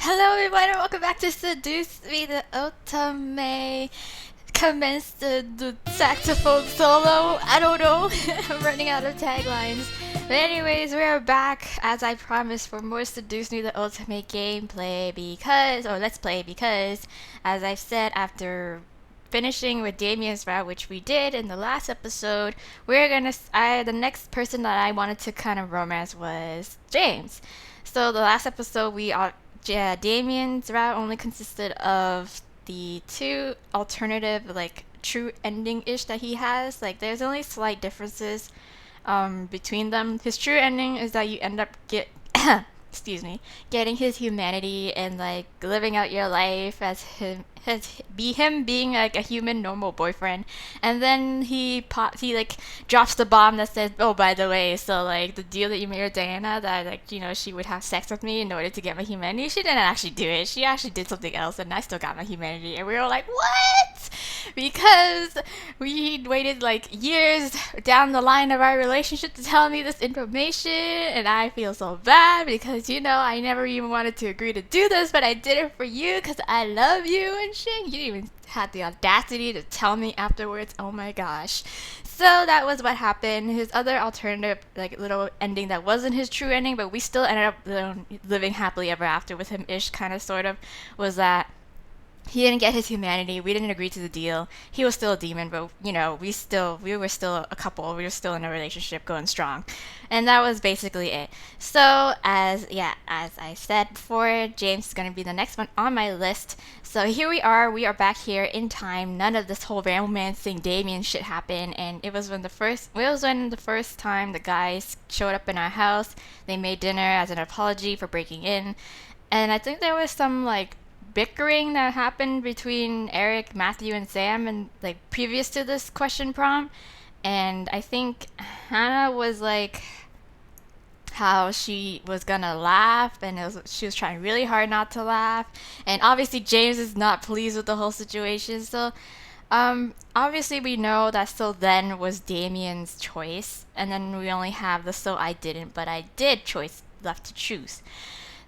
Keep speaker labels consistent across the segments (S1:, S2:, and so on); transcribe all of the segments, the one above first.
S1: Hello everyone and welcome back to Seduce Me the Otome. Commence the saxophone solo. I don't know. I'm running out of taglines. But anyways, we're back as I promised for more Seduce Me the Otome gameplay let's play because as I've said after finishing with Damien's route, which we did in the last episode, the next person that I wanted to kind of romance was James. So the last episode Damien's route only consisted of the two alternative like true ending ish that he has. Like there's only slight differences between them. His true ending is that you end up getting his humanity and like living out your life as him being like a human normal boyfriend, and then he like drops the bomb that says, oh, by the way, so like the deal that you made with Diana that like she would have sex with me in order to get my humanity, she didn't actually do it. She actually did something else and I still got my humanity. And we were like, what? Because we waited like years down the line of our relationship to tell me this information, and I feel so bad because I never even wanted to agree to do this, but I did it for you because I love you and shit. You didn't even had the audacity to tell me afterwards. Oh my gosh. So that was what happened. His other alternative like little ending that wasn't his true ending, but we still ended up living happily ever after with him ish, kind of sort of, was that he didn't get his humanity. We didn't agree to the deal. He was still a demon, but we were still a couple. We were still in a relationship going strong, and that was basically it. So as I said before, James is gonna be the next one on my list. So here we are. We are back here in time. None of this whole romancing Damien shit happened, and it was when the first time the guys showed up in our house. They made dinner as an apology for breaking in, and I think there was some like bickering that happened between Eric, Matthew, and Sam, and like previous to this question prompt. And I think Hannah was like how she was gonna laugh, and she was trying really hard not to laugh. And obviously James is not pleased with the whole situation. So obviously we know that so then was Damien's choice, and then we only have the so I didn't but I did choice left to choose.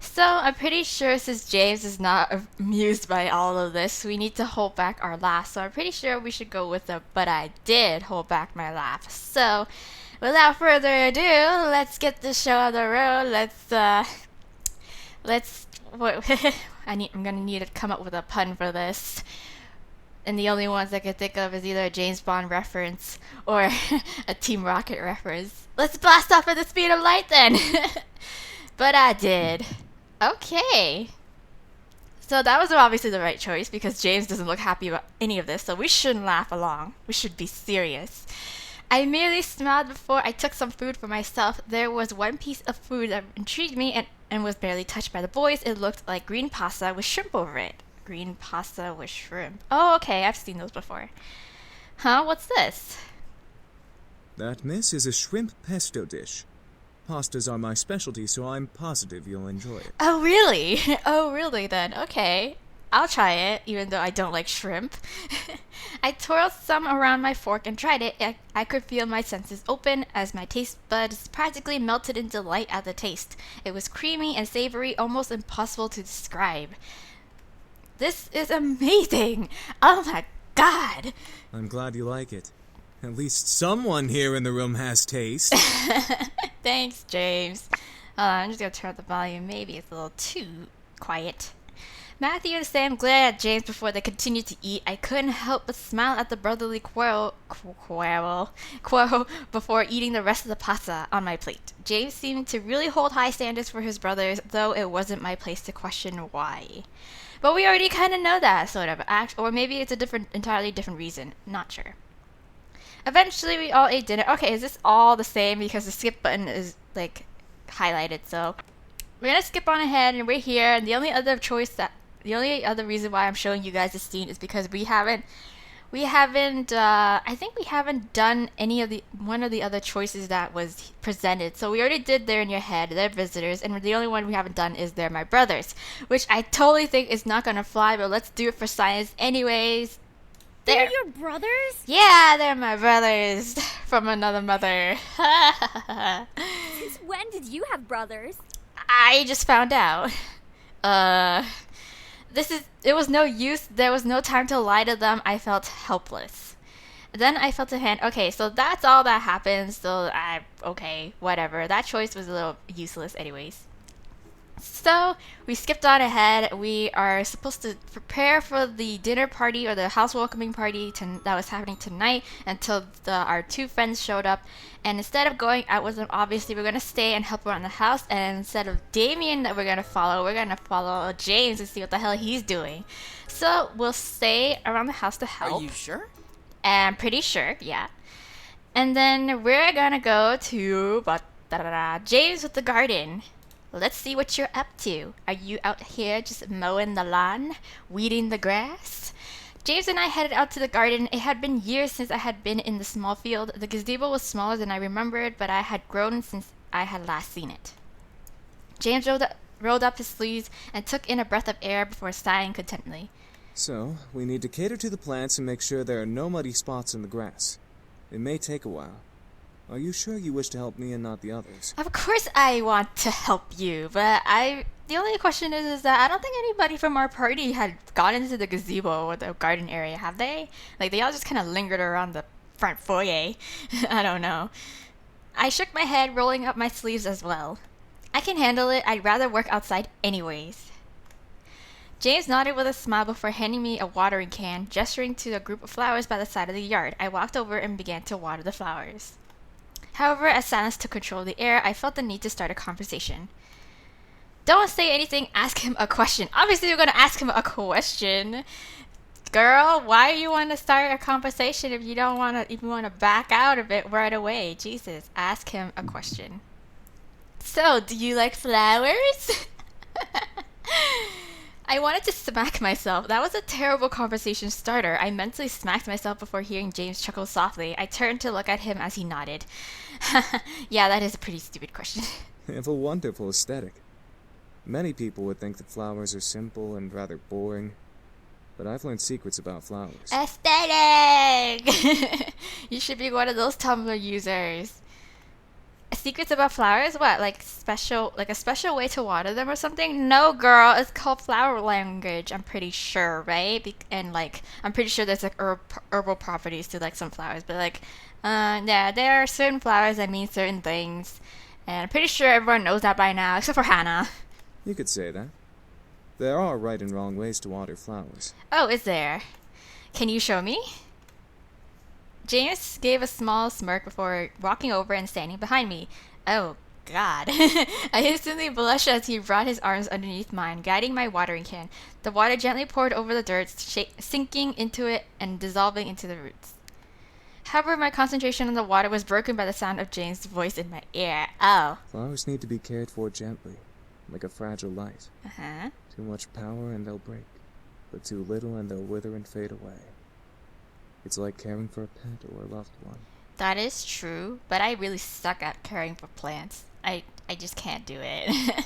S1: So I'm pretty sure since James is not amused by all of this, we need to hold back our laugh. So I'm pretty sure we should go with the but I did hold back my laugh. So without further ado, let's get the show on the road. I'm gonna need to come up with a pun for this. And the only ones I can think of is either a James Bond reference or a Team Rocket reference. Let's blast off at the speed of light then! But I did. Okay. So that was obviously the right choice because James doesn't look happy about any of this, so we shouldn't laugh along. We should be serious. I merely smiled before I took some food for myself. There was one piece of food that intrigued me and was barely touched by the boys. It looked like green pasta with shrimp over it. Green pasta with shrimp. Oh, okay, I've seen those before. Huh? What's this?
S2: That, miss, is a shrimp pesto dish. Pastas are my specialty, so I'm positive you'll enjoy it.
S1: Oh, really? Oh, really then? Okay. I'll try it, even though I don't like shrimp. I twirled some around my fork and tried it. I could feel my senses open as my taste buds practically melted in delight at the taste. It was creamy and savory, almost impossible to describe. This is amazing! Oh my god!
S2: I'm glad you like it. At least someone here in the room has taste.
S1: Thanks, James. I'm just gonna turn up the volume. Maybe it's a little too quiet. Matthew and Sam glared at James before they continued to eat. I couldn't help but smile at the brotherly quarrel before eating the rest of the pasta on my plate. James seemed to really hold high standards for his brothers, though it wasn't my place to question why. But we already kind of know that, sort of. Or maybe it's entirely different reason. Not sure. Eventually, we all ate dinner. Okay, is this all the same? Because the skip button is, like, highlighted. So, we're gonna skip on ahead, and we're here. And the only other reason why I'm showing you guys this scene is because I think we haven't done one of the other choices that was presented. So we already did They're in Your Head, They're Visitors, and the only one we haven't done is They're My Brothers, which I totally think is not gonna fly, but let's do it for science anyways.
S3: They're your brothers?
S1: Yeah, they're my brothers from another mother.
S3: Since when did you have brothers?
S1: I just found out. It was no use. There was no time to lie to them. I felt helpless. Then I felt a hand. Okay, so that's all that happened. So okay, whatever. That choice was a little useless anyways. So we skipped on ahead. We are supposed to prepare for the dinner party or the house welcoming party that was happening tonight until our two friends showed up. And instead of going out with them, obviously we're gonna stay and help around the house. And instead of Damien that we're gonna follow James and see what the hell he's doing. So we'll stay around the house to help.
S4: Are you sure?
S1: I'm pretty sure, yeah. And then we're gonna go to James with the garden. Let's see what you're up to. Are you out here just mowing the lawn, weeding the grass? James and I headed out to the garden. It had been years since I had been in the small field. The gazebo was smaller than I remembered, but I had grown since I had last seen it. James rolled up his sleeves and took in a breath of air before sighing contentedly.
S2: So, we need to cater to the plants and make sure there are no muddy spots in the grass. It may take a while. Are you sure you wish to help me and not the others?
S1: Of course I want to help you, but the only question is that I don't think anybody from our party had gone into the gazebo or the garden area, have they? Like, they all just kind of lingered around the front foyer. I don't know. I shook my head, rolling up my sleeves as well. I can handle it. I'd rather work outside anyways. James nodded with a smile before handing me a watering can, gesturing to a group of flowers by the side of the yard. I walked over and began to water the flowers. However, as silence took control of the air, I felt the need to start a conversation. Don't say anything, ask him a question. Obviously, you're going to ask him a question. Girl, why do you want to start a conversation if you don't want to even want to back out of it right away? Jesus, ask him a question. So, do you like flowers? I wanted to smack myself. That was a terrible conversation starter. I mentally smacked myself before hearing James chuckle softly. I turned to look at him as he nodded. Yeah, that is a pretty stupid question.
S2: They have a wonderful aesthetic. Many people would think that flowers are simple and rather boring, but I've learned secrets about flowers.
S1: Aesthetic! You should be one of those Tumblr users. Secrets about flowers? What, like a special way to water them or something? No, girl, it's called flower language, I'm pretty sure, right? And like, I'm pretty sure there's like herbal properties to like some flowers, but like, yeah, there are certain flowers that mean certain things, and I'm pretty sure everyone knows that by now, except for Hannah.
S2: You could say that. There are right and wrong ways to water flowers.
S1: Oh, is there? Can you show me? James gave a small smirk before walking over and standing behind me. Oh, God. I instantly blushed as he brought his arms underneath mine, guiding my watering can. The water gently poured over the dirt, sinking into it and dissolving into the roots. However, my concentration on the water was broken by the sound of James' voice in my ear. Oh.
S2: Flowers need to be cared for gently, like a fragile light.
S1: Uh-huh.
S2: Too much power and they'll break, but too little and they'll wither and fade away. It's like caring for a pet or a loved one.
S1: That is true, but I really suck at caring for plants. I just can't do it.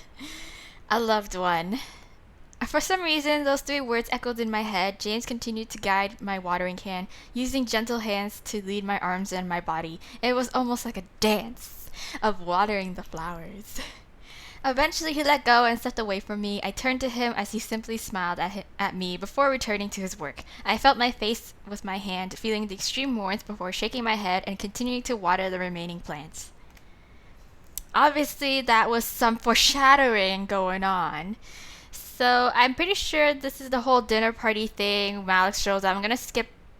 S1: A loved one. For some reason, those three words echoed in my head. James continued to guide my watering can, using gentle hands to lead my arms and my body. It was almost like a dance of watering the flowers. Eventually, he let go and stepped away from me. I turned to him as he simply smiled at me before returning to his work. I felt my face with my hand, feeling the extreme warmth before shaking my head and continuing to water the remaining plants. Obviously, that was some foreshadowing going on. So, I'm pretty sure this is the whole dinner party thing. Malik shows up. I'm gonna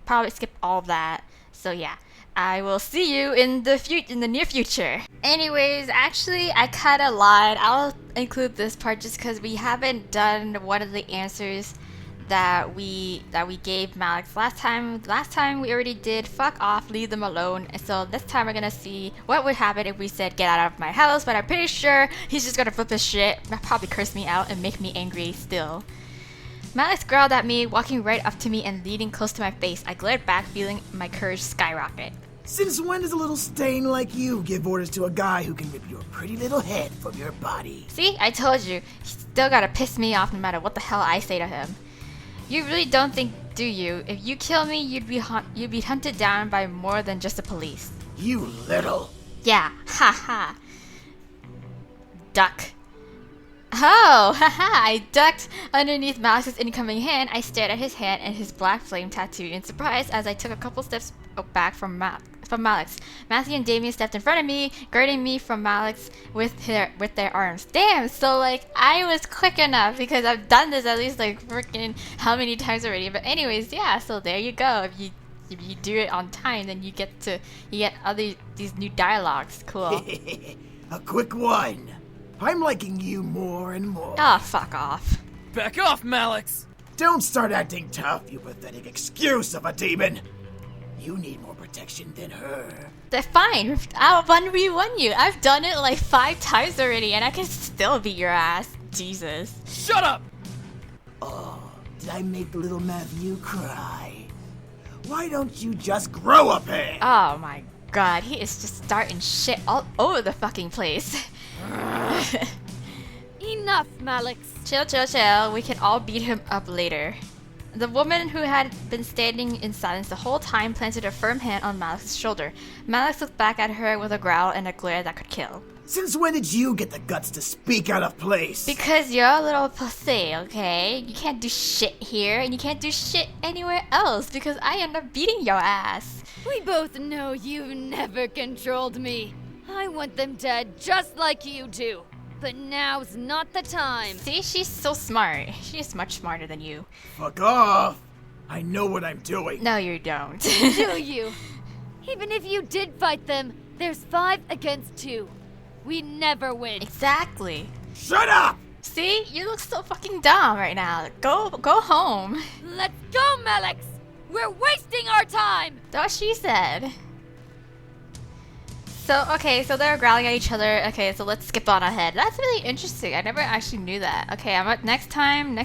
S1: probably skip all of that. So, yeah. I will see you in the near future. Anyways, actually, I kind of lied. I'll include this part just because we haven't done one of the answers that we gave Malik last time. Last time we already did fuck off, leave them alone. And so this time we're gonna see what would happen if we said get out of my house. But I'm pretty sure he's just gonna flip his shit, probably curse me out and make me angry still. Malik growled at me, walking right up to me and leaning close to my face. I glared back, feeling my courage skyrocket.
S5: Since when does a little stain like you give orders to a guy who can rip your pretty little head from your body?
S1: See, I told you. He still gotta piss me off no matter what the hell I say to him. You really don't think, do you? If you kill me, you'd be hunted down by more than just the police.
S5: You little...
S1: Yeah, ha ha. Duck. Oh, haha! I ducked underneath Malex's incoming hand. I stared at his hand and his black flame tattoo in surprise as I took a couple steps back from Malex. Matthew and Damien stepped in front of me, guarding me from Malex with their arms. Damn! So like I was quick enough because I've done this at least like freaking how many times already. But anyways, yeah. So there you go. If you do it on time, then you get these new dialogues. Cool.
S5: A quick one. I'm liking you more and more.
S1: Oh, fuck off.
S4: Back off, Malex!
S5: Don't start acting tough, you pathetic excuse of a demon. You need more protection than her.
S1: They're fine. I'll 1v1 you. I've done it like 5 times already, and I can still beat your ass. Jesus.
S4: Shut up!
S5: Oh, did I make little Matthew cry? Why don't you just grow a pair?
S1: Oh my god, he is just starting shit all over the fucking place.
S3: Enough, Malex.
S1: Chill, chill, chill. We can all beat him up later. The woman who had been standing in silence the whole time planted a firm hand on Malex's shoulder. Malex looked back at her with a growl and a glare that could kill.
S5: Since when did you get the guts to speak out of place?
S1: Because you're a little pussy, okay? You can't do shit here, and you can't do shit anywhere else because I end up beating your ass.
S3: We both know you've never controlled me. I want them dead just like you do. But now's not the time.
S1: See, she's so smart. She's much smarter than you.
S5: Fuck off! I know what I'm doing.
S1: No, you don't.
S3: Do you? Even if you did fight them, there's 5 against 2. We never win.
S1: Exactly.
S5: Shut up!
S1: See, you look so fucking dumb right now. Go home.
S3: Let's go, Malex! We're wasting our time!
S1: That's what she said. So, okay, so they're growling at each other. Okay, so let's skip on ahead. That's really interesting. I never actually knew that. Okay, next time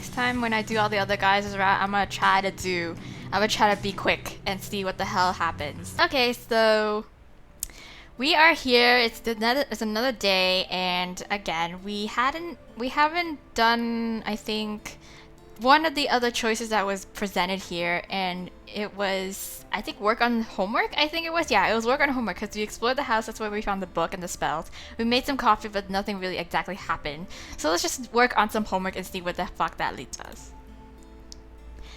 S1: when I do all the other guys around, I'm gonna try to be quick and see what the hell happens. Okay, so we are here. It's another day, and again, we haven't done, I think, one of the other choices that was presented here, and it was, I think, work on homework. I think it was, yeah, it was work on homework because we explored the house. That's where we found the book and the spells. We made some coffee, but nothing really exactly happened. So let's just work on some homework and see what the fuck that leads us.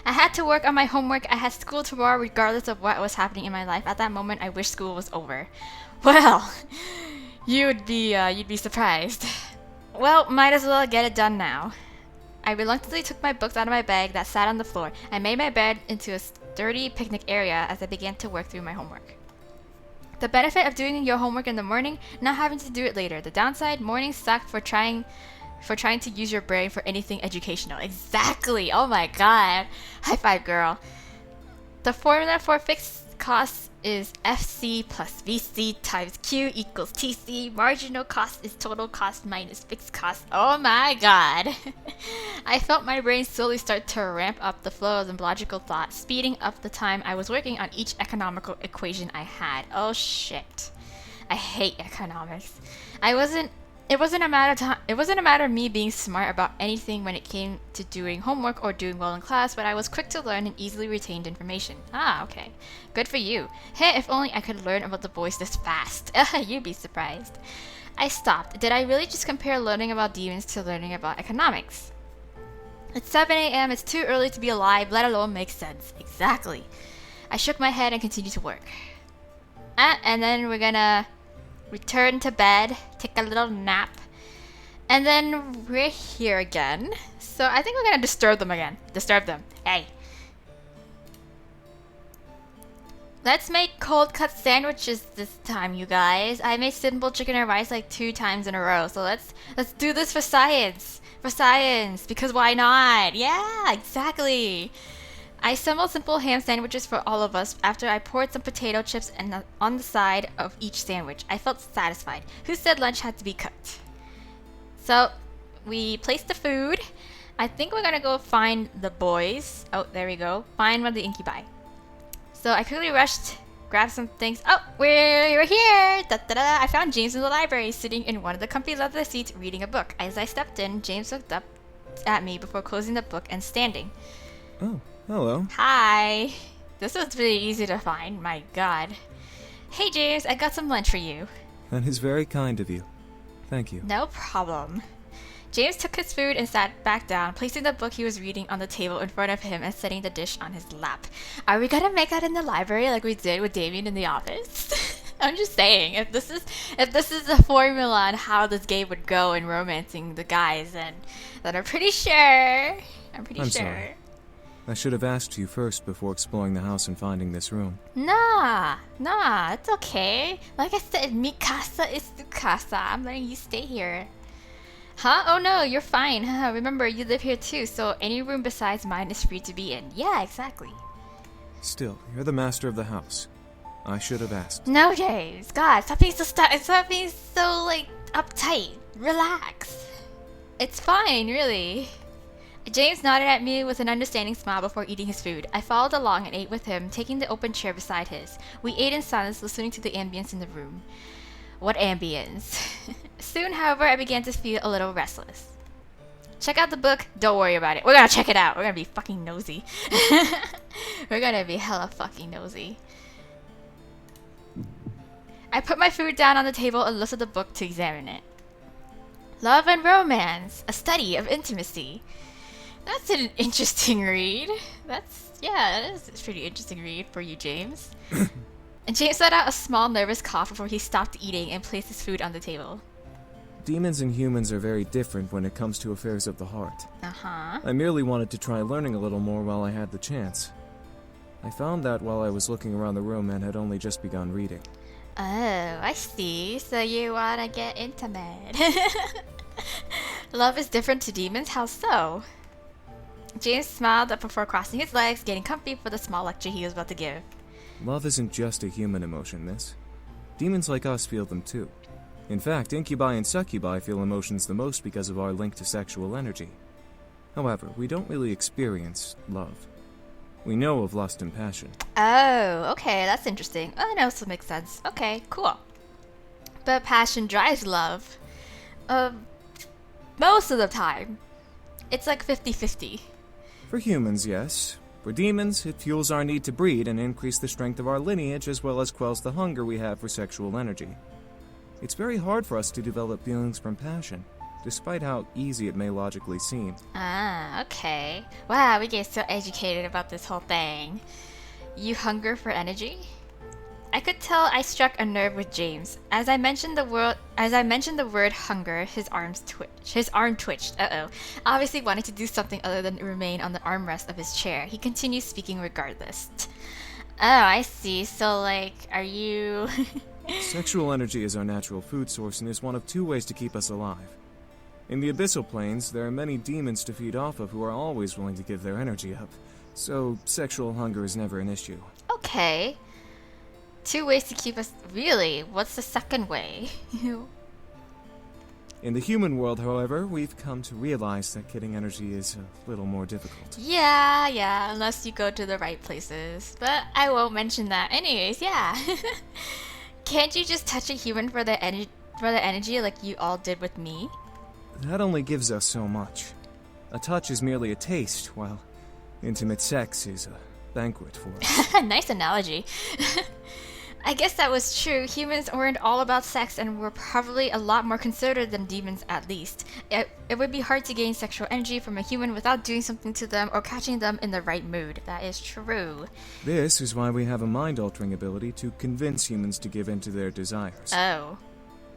S1: I had to work on my homework. I had school tomorrow regardless of what was happening in my life. At that moment, I wish school was over. Well, you'd be surprised. Well, might as well get it done now. I reluctantly took my books out of my bag that sat on the floor. I made my bed into a sturdy picnic area as I began to work through my homework. The benefit of doing your homework in the morning, not having to do it later. The downside, mornings suck for trying to use your brain for anything educational. Exactly. Oh my god. High five, girl. The formula for fixed costs is FC plus VC times Q equals TC. Marginal cost is total cost minus fixed cost. Oh my god. I felt my brain slowly start to ramp up the flow of the logical thought, speeding up the time I was working on each economical equation I had. Oh shit. I hate economics. It wasn't a matter of me being smart about anything when it came to doing homework or doing well in class, but I was quick to learn and easily retained information. Ah, okay. Good for you. Hey, if only I could learn about the boys this fast. You'd be surprised. I stopped. Did I really just compare learning about demons to learning about economics? It's 7 a.m. It's too early to be alive, let alone make sense. Exactly. I shook my head and continued to work. And then we're gonna return to bed, take a little nap, and then we're here again. So I think we're gonna disturb them again. Disturb them. Hey. Let's make cold cut sandwiches this time, you guys. I made simple chicken and rice like 2 times in a row. So let's do this for science. For science, because why not? Yeah, exactly. I assembled simple ham sandwiches for all of us after I poured some potato chips on the side of each sandwich. I felt satisfied. Who said lunch had to be cooked? So, we placed the food. I think we're gonna go find the boys. Oh, there we go. Find one of the incubi. So I quickly rushed, grabbed some things. Oh, we're here! Da-da-da. I found James in the library, sitting in one of the comfy leather seats reading a book. As I stepped in, James looked up at me before closing the book and standing.
S2: Oh, hello.
S1: Hi. This was really easy to find, my god. Hey James, I got some lunch for you.
S2: That is very kind of you. Thank you.
S1: No problem. James took his food and sat back down, placing the book he was reading on the table in front of him and setting the dish on his lap. Are we gonna make that in the library like we did with Damien in the office? I'm just saying, if this is the formula on how this game would go in romancing the guys, then I'm pretty sure.
S2: I'm sorry. I should have asked you first before exploring the house and finding this room.
S1: Nah, it's okay. Like I said, mi casa is tu casa. I'm letting you stay here. Huh? Oh no, you're fine. Remember, you live here too, so any room besides mine is free to be in. Yeah, exactly.
S2: Still, you're the master of the house. I should have asked.
S1: No, James. God, stop being so like uptight. Relax. It's fine, really. James nodded at me with an understanding smile before eating his food. I followed along and ate with him, taking the open chair beside his. We ate in silence, listening to the ambience in the room. What ambience? Soon, however, I began to feel a little restless. Check out the book. Don't worry about it. We're gonna check it out. We're gonna be fucking nosy. We're gonna be hella fucking nosy. I put my food down on the table and lifted the book to examine it. Love and Romance, a Study of Intimacy. That's an interesting read. That is a pretty interesting read for you, James. And James let out a small nervous cough before he stopped eating and placed his food on the table.
S2: Demons and humans are very different when it comes to affairs of the heart.
S1: Uh-huh.
S2: I merely wanted to try learning a little more while I had the chance. I found that while I was looking around the room and had only just begun reading.
S1: Oh, I see. So you wanna get intimate. Love is different to demons? How so? James smiled up before crossing his legs, getting comfy for the small lecture he was about to give.
S2: Love isn't just a human emotion, miss. Demons like us feel them too. In fact, incubi and succubi feel emotions the most because of our link to sexual energy. However, we don't really experience love. We know of lust and passion.
S1: Oh, okay, that's interesting. Oh, that also makes sense. Okay, cool. But passion drives love. Most of the time. It's like 50-50.
S2: For humans, yes. For demons, it fuels our need to breed and increase the strength of our lineage as well as quells the hunger we have for sexual energy. It's very hard for us to develop feelings from passion, despite how easy it may logically seem.
S1: Ah, okay. Wow, we get so educated about this whole thing. You hunger for energy? I could tell I struck a nerve with James. As I mentioned the word hunger, his arm twitched. Obviously wanting to do something other than remain on the armrest of his chair. He continued speaking regardless. Oh, I see. So, like, are you...
S2: Sexual energy is our natural food source and is one of two ways to keep us alive. In the abyssal planes, there are many demons to feed off of who are always willing to give their energy up. So, sexual hunger is never an issue.
S1: Okay. 2 ways to keep us... Really? What's the second way?
S2: In the human world, however, we've come to realize that getting energy is a little more difficult.
S1: Yeah, unless you go to the right places. But I won't mention that. Anyways, yeah. Can't you just touch a human for the energy like you all did with me?
S2: That only gives us so much. A touch is merely a taste, while intimate sex is a banquet for us.
S1: Nice analogy. I guess that was true. Humans weren't all about sex and were probably a lot more considerate than demons, at least. It would be hard to gain sexual energy from a human without doing something to them or catching them in the right mood. That is true.
S2: This is why we have a mind-altering ability to convince humans to give in to their desires.
S1: Oh.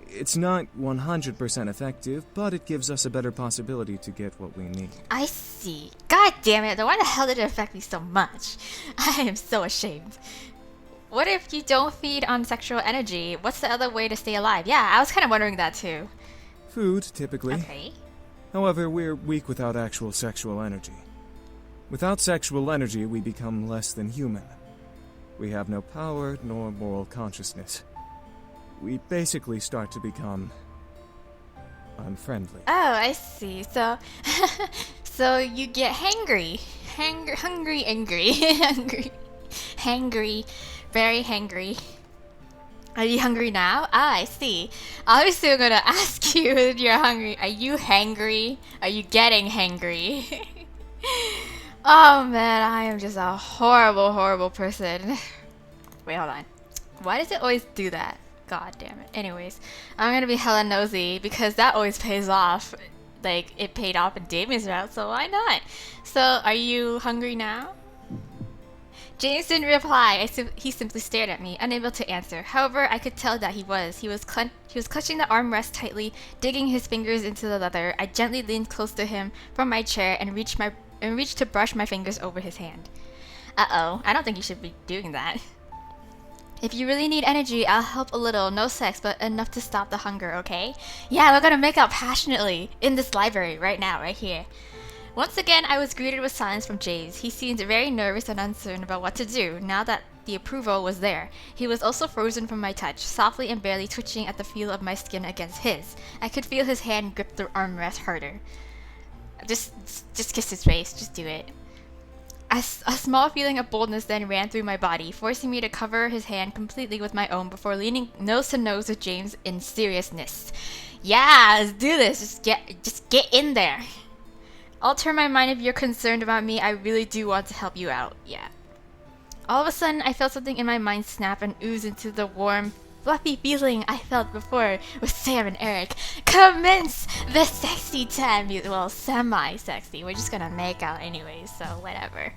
S2: It's not 100% effective, but it gives us a better possibility to get what we need.
S1: I see. God damn it, then why the hell did it affect me so much? I am so ashamed. What if you don't feed on sexual energy? What's the other way to stay alive? Yeah, I was kind of wondering that too.
S2: Food, typically.
S1: Okay.
S2: However, we're weak without actual sexual energy. Without sexual energy, we become less than human. We have no power nor moral consciousness. We basically start to become unfriendly.
S1: Oh, I see. So, so you get hangry, hungry, angry, hangry, very hangry. Are you hungry now? Ah, I see. Obviously, I'm gonna ask you if you're hungry. Are you hangry? Are you getting hangry? Oh man, I am just a horrible, horrible person. Wait, hold on. Why does it always do that? God damn it. Anyways, I'm gonna be hella nosy because that always pays off. like it paid off in Damon's route, so why not? So, are you hungry now? James didn't reply. He simply stared at me, unable to answer. However, I could tell that he was. He was clutching the armrest tightly, digging his fingers into the leather. I gently leaned close to him from my chair and reached to brush my fingers over his hand. Uh-oh, I don't think you should be doing that. If you really need energy, I'll help a little. No sex, but enough to stop the hunger, okay? Yeah, we're gonna make out passionately in this library right now, right here. Once again, I was greeted with silence from James. He seemed very nervous and uncertain about what to do, now that the approval was there. He was also frozen from my touch, softly and barely twitching at the feel of my skin against his. I could feel his hand grip the armrest harder. Just kiss his face, just do it. A small feeling of boldness then ran through my body, forcing me to cover his hand completely with my own before leaning nose to nose with James in seriousness. Yeah, let's do this. Just get in there. Alter my mind if you're concerned about me. I really do want to help you out. Yeah. All of a sudden, I felt something in my mind snap and ooze into the warm, fluffy feeling I felt before with Sam and Eric. Commence the sexy time. Well, semi-sexy. We're just gonna make out anyway, so whatever.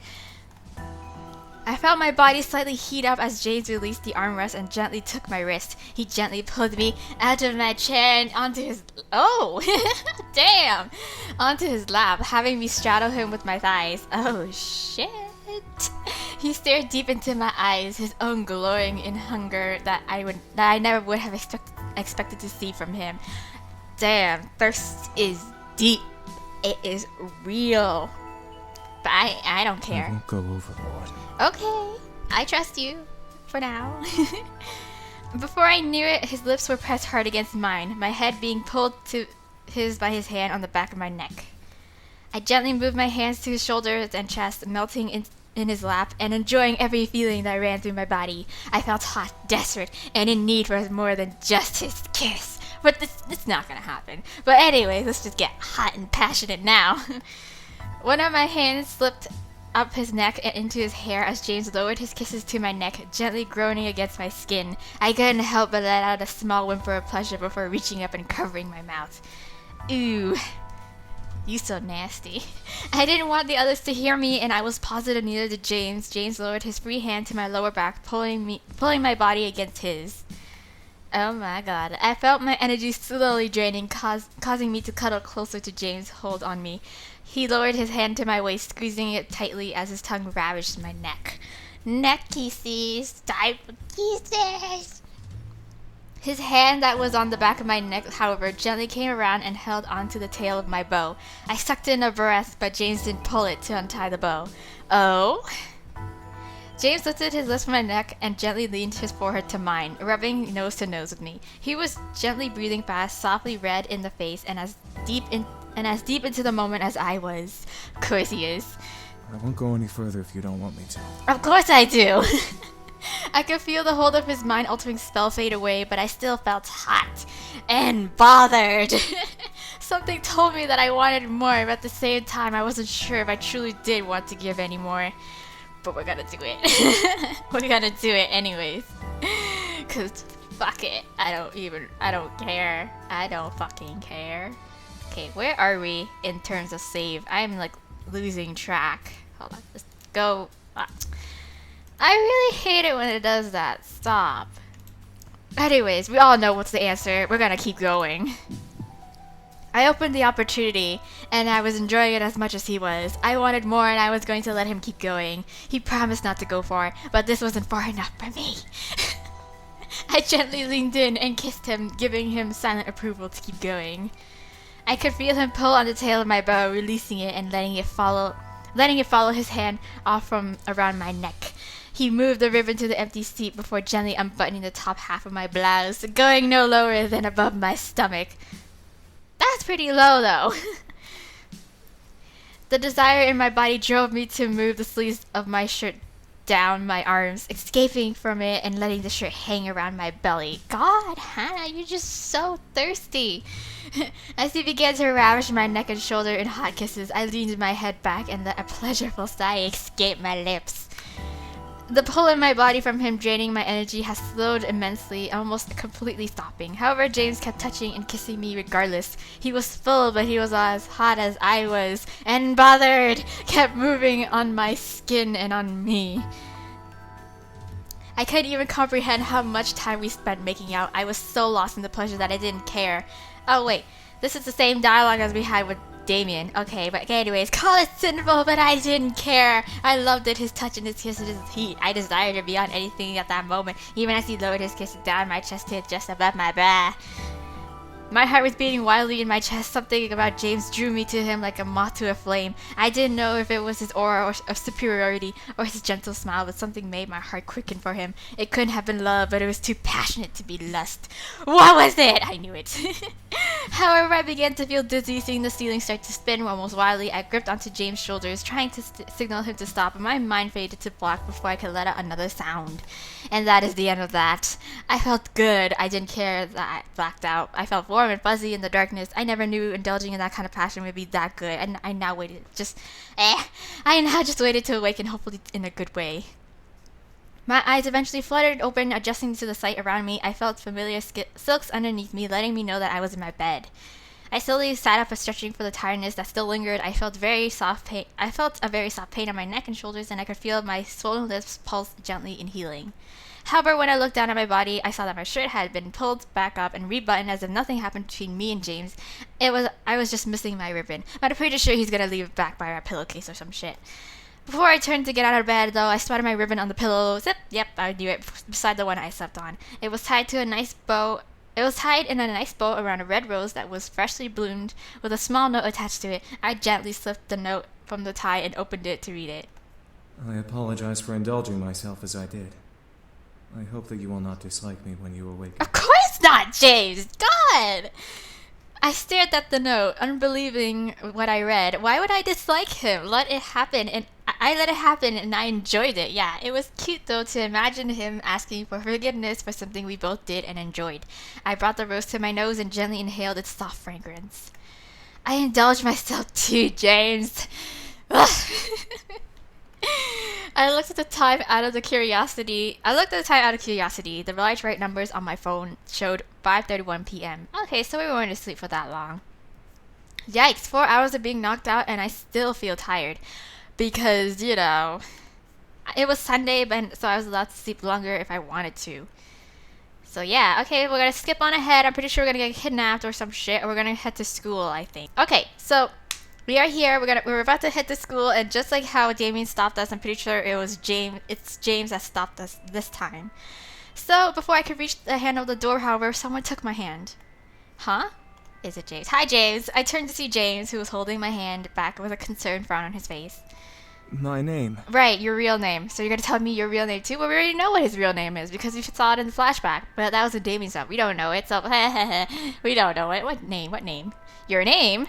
S1: I felt my body slightly heat up as James released the armrest and gently took my wrist. He gently pulled me out of my chair and onto his... Oh! Damn! Onto his lap, having me straddle him with my thighs. Oh, shit. He stared deep into my eyes, his own glowing in hunger that I never would have expected to see from him. Damn, thirst is deep. It is real. But I don't care.
S2: I won't go overboard.
S1: Okay, I trust you. For now. Before I knew it, his lips were pressed hard against mine, my head being pulled to his by his hand on the back of my neck. I gently moved my hands to his shoulders and chest, melting in his lap and enjoying every feeling that ran through my body. I felt hot, desperate, and in need for more than just his kiss. But it's not gonna happen. But anyways, let's just get hot and passionate now. One of my hands slipped up his neck and into his hair as James lowered his kisses to my neck, gently groaning against my skin. I couldn't help but let out a small whimper of pleasure before reaching up and covering my mouth. Ooh. You so nasty. I didn't want the others to hear me, and I was positive neither did James. James lowered his free hand to my lower back, pulling my body against his. Oh my god. I felt my energy slowly draining, causing me to cuddle closer to James' hold on me. He lowered his hand to my waist, squeezing it tightly as his tongue ravaged my neck. Neck kisses. Time for kisses. His hand that was on the back of my neck, however, gently came around and held onto the tail of my bow. I sucked in a breath, but James didn't pull it to untie the bow. Oh? James lifted his lips from my neck and gently leaned his forehead to mine, rubbing nose to nose with me. He was gently breathing fast, softly red in the face, and as deep into the moment as I was. Of course he is.
S2: I won't go any further if you don't want me to.
S1: Of course I do! I could feel the hold of his mind-altering spell fade away, but I still felt hot and bothered. Something told me that I wanted more, but at the same time I wasn't sure if I truly did want to give any more. But we're gonna do it. We're gonna do it anyways. Cause fuck it. I don't care. I don't fucking care. Okay, where are we in terms of save? I'm like losing track. Hold on, let's go. I really hate it when it does that. Stop. Anyways, we all know what's the answer. We're gonna keep going. I opened the opportunity, and I was enjoying it as much as he was. I wanted more, and I was going to let him keep going. He promised not to go far, but this wasn't far enough for me. I gently leaned in and kissed him, giving him silent approval to keep going. I could feel him pull on the tail of my bow, releasing it and letting it follow his hand off from around my neck. He moved the ribbon to the empty seat before gently unbuttoning the top half of my blouse, going no lower than above my stomach. That's pretty low, though. The desire in my body drove me to move the sleeves of my shirt down my arms, escaping from it and letting the shirt hang around my belly. God, Hannah, you're just so thirsty. As he began to ravage my neck and shoulder in hot kisses, I leaned my head back and let a pleasurable sigh escape my lips. The pull in my body from him draining my energy has slowed immensely, almost completely stopping. However, James kept touching and kissing me regardless. He was full, but he was as hot as I was, and bothered, kept moving on my skin and on me. I couldn't even comprehend how much time we spent making out. I was so lost in the pleasure that I didn't care. Oh wait, this is the same dialogue as we had with Damien. Okay, but anyways, call it sinful, but I didn't care. I loved it, his touch and his kiss and his heat. I desired it beyond anything at that moment, even as he lowered his kiss down my chest to just above my bra. My heart was beating wildly in my chest. Something about James drew me to him like a moth to a flame. I didn't know if it was his aura of superiority or his gentle smile, but something made my heart quicken for him. It couldn't have been love, but it was too passionate to be lust. What was it? I knew it. However, I began to feel dizzy, seeing the ceiling start to spin almost wildly. I gripped onto James' shoulders, trying to signal him to stop, but my mind faded to black before I could let out another sound. And that is the end of that. I felt good. I didn't care that I blacked out. I felt warm and fuzzy in the darkness. I never knew indulging in that kind of passion would be that good, and I now just waited to awaken, hopefully in a good way. My eyes eventually fluttered open, adjusting to the sight around me. I felt familiar silks underneath me, letting me know that I was in my bed. I slowly sat up, stretching for the tiredness that still lingered. I felt a very soft pain on my neck and shoulders, and I could feel my swollen lips pulse gently in healing. However, when I looked down at my body, I saw that my shirt had been pulled back up and rebuttoned as if nothing happened between me and James. I was just missing my ribbon, but I'm pretty sure he's gonna leave it back by our pillowcase or some shit. Before I turned to get out of bed, though, I spotted my ribbon on the pillow. Zip! Yep, I knew it. Beside the one I slept on. It was tied in a nice bow around a red rose that was freshly bloomed, with a small note attached to it. I gently slipped the note from the tie and opened it to read it.
S2: I apologize for indulging myself as I did. I hope that you will not dislike me when you awaken.
S1: Of course not, James! God! I stared at the note, unbelieving what I read. Why would I dislike him? Let it happen, and I let it happen, and I enjoyed it. Yeah, it was cute, though, to imagine him asking for forgiveness for something we both did and enjoyed. I brought the rose to my nose and gently inhaled its soft fragrance. I indulged myself too, James. I looked at the time out of curiosity. The large right numbers on my phone showed 5:31 p.m. Okay, so we weren't asleep for that long. Yikes, 4 hours of being knocked out and I still feel tired. Because, you know, it was Sunday, so I was allowed to sleep longer if I wanted to. So yeah, okay, we're gonna skip on ahead. I'm pretty sure we're gonna get kidnapped or some shit, or we're gonna head to school, I think. Okay, so we are here. We're about to head to school, and just like how Damien stopped us, I'm pretty sure it's James that stopped us this time. So before I could reach the handle of the door, however, someone took my hand. Huh? Is it James? Hi, James. I turned to see James, who was holding my hand back with a concerned frown on his face.
S2: My name.
S1: Right, your real name. So you're gonna tell me your real name too? Well, we already know what his real name is because we saw it in the flashback. But that was a Damien stuff. We don't know it, so we don't know it. What name? What name? Your name?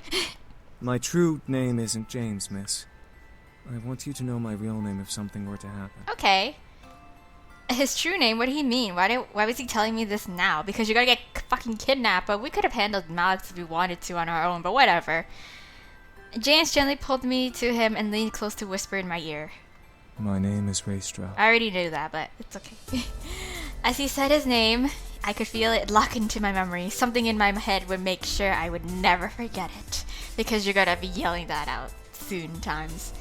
S2: My true name isn't James, miss. I want you to know my real name if something were to happen.
S1: Okay. His true name? What do he mean? Why was he telling me this now? Because you're gonna get fucking kidnapped, but we could have handled Malex if we wanted to on our own, but whatever. James gently pulled me to him and leaned close to whisper in my ear.
S2: My name is Ray Stroud.
S1: I already knew that, but it's okay. As he said his name, I could feel it lock into my memory. Something in my head would make sure I would never forget it. Because you're gonna be yelling that out soon times.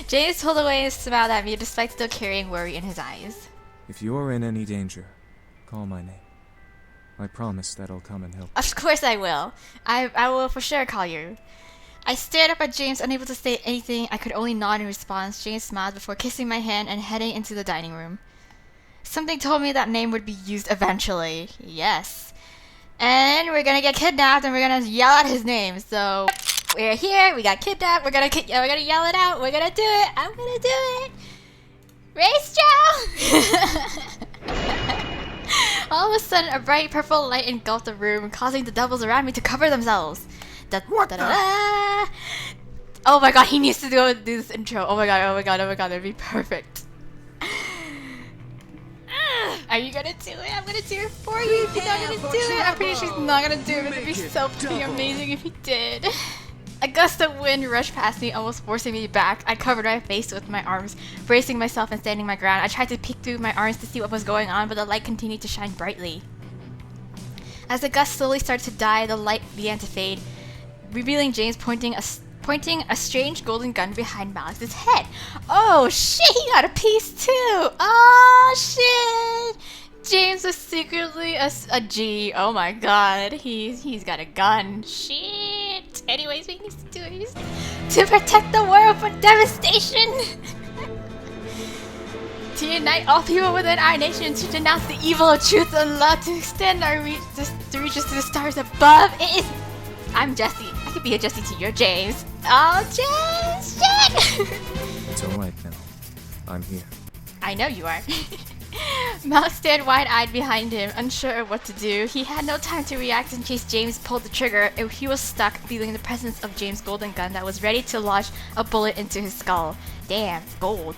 S1: James pulled away and smiled at me despite still carrying worry in his eyes.
S2: If you are in any danger, call my name. I promise that I'll come and help.
S1: Of course I will. I will for sure call you. I stared up at James, unable to say anything. I could only nod in response. James smiled before kissing my hand and heading into the dining room. Something told me that name would be used eventually. Yes. And we're gonna get kidnapped and we're gonna yell out his name. So we're here, we got kidnapped, we're gonna yell it out, we're gonna do it, I'm gonna do it. Race Joe! All of a sudden, a bright purple light engulfed the room, causing the devils around me to cover themselves. Oh my god, he needs to do this intro. Oh my god, that'd be perfect. Are you gonna do it? I'm gonna do it for you. He's not gonna do it. I'm pretty sure he's not gonna do it. It'd be so fucking amazing if he did. A gust of wind rushed past me, almost forcing me back. I covered my face with my arms, bracing myself and standing my ground. I tried to peek through my arms to see what was going on, but the light continued to shine brightly. As the gust slowly started to die, the light began to fade, revealing James pointing a strange golden gun behind Malix's head. Oh shit, he got a piece too! Oh shit! James was secretly a G. Oh my god, he's got a gun. Shit! Anyways, what he needs to do is to protect the world from devastation! To unite all people within our nation, to denounce the evil of truth and love, to extend our reaches to the stars above. It is... I'm Jessie. I could be a Jessie to your James. Oh, James! Shit!
S2: It's alright now. I'm here.
S1: I know you are. Malix stared wide-eyed behind him, unsure of what to do. He had no time to react in case James pulled the trigger. He was stuck, feeling the presence of James' golden gun that was ready to lodge a bullet into his skull. Damn, gold.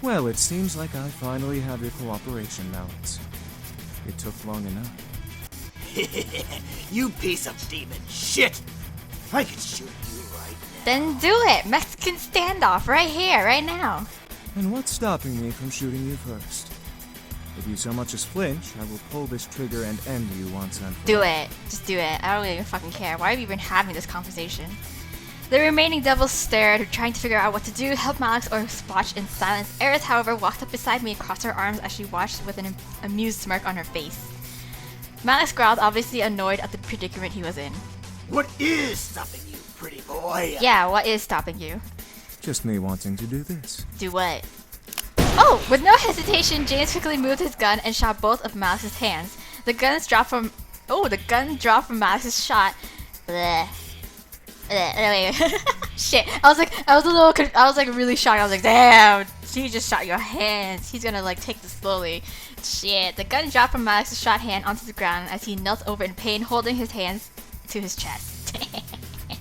S2: Well, it seems like I finally have your cooperation, Malix. It took long enough.
S5: You piece of demon shit! I could shoot you right now.
S1: Then do it! Mexican standoff right here, right now.
S2: And what's stopping me from shooting you first? If you so much as flinch, I will pull this trigger and end you once and for all.
S1: Do it. Just do it. I don't even fucking care. Why are we even having this conversation? The remaining devils stared, trying to figure out what to do, help Malix, or watch in silence. Aerith, however, walked up beside me and crossed her arms as she watched with an amused smirk on her face. Malix growled, obviously annoyed at the predicament he was in.
S5: What is stopping you, pretty boy?
S1: Yeah, what is stopping you?
S2: Just me wanting to do this.
S1: Do what? Oh! With no hesitation, James quickly moved his gun and shot both of Malix's hands. The gun dropped from Malix's shot. Bleh. Anyway, shit. I was really shocked. I was like, damn, he just shot your hands. He's gonna like take this slowly. Shit. The gun dropped from Malix's shot hand onto the ground as he knelt over in pain, holding his hands to his chest.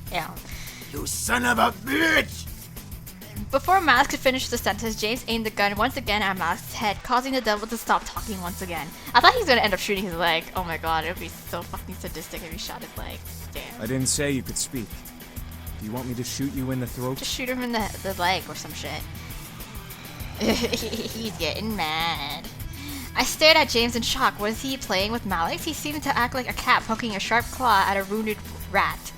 S1: Damn.
S5: You son of a bitch!
S1: Before Malix could finish the sentence, James aimed the gun once again at Malix's head, causing the devil to stop talking once again. I thought he was gonna end up shooting his leg. Oh my god, it would be so fucking sadistic if he shot his leg. Damn.
S2: I didn't say you could speak. Do you want me to shoot you in the throat?
S1: Just shoot him in the leg or some shit. He's getting mad. I stared at James in shock. Was he playing with Malix? He seemed to act like a cat poking a sharp claw at a wounded rat.